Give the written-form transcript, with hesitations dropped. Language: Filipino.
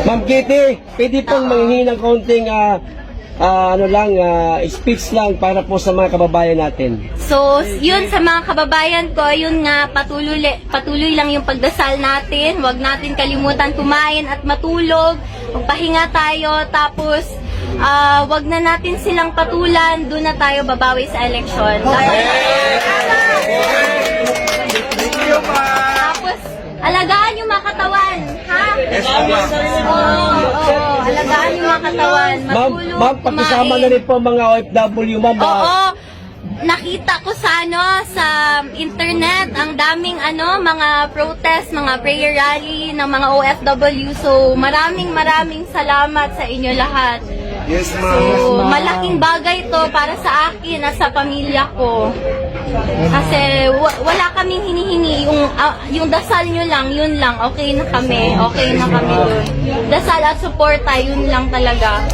Ma'am Kitty, pwede pong manghingi ng konting speech lang para po sa mga kababayan natin. So, yun sa mga kababayan ko, yun nga, patuloy lang yung pagdasal natin. Huwag natin kalimutan kumain at matulog. Magpahinga tayo, tapos wag na natin silang patulan. Doon na tayo babawi sa eleksyon. Tapos, alagaan yung mga katawan, ha? Oo, alagaan yung mga katawan. Matulog, Ma'am, pakisama na rin po mga OFW, ma'am. Oo. Nakita ko sa sa internet ang daming mga protest, mga prayer rally ng mga OFW. So maraming salamat sa inyo lahat. Yes, ma'am. So malaking bagay to para sa akin at sa pamilya ko. Kasi wala kaming hinihingi, yung dasal nyo lang, yun lang, okay na kami dun. Dasal at suporta, yun lang talaga.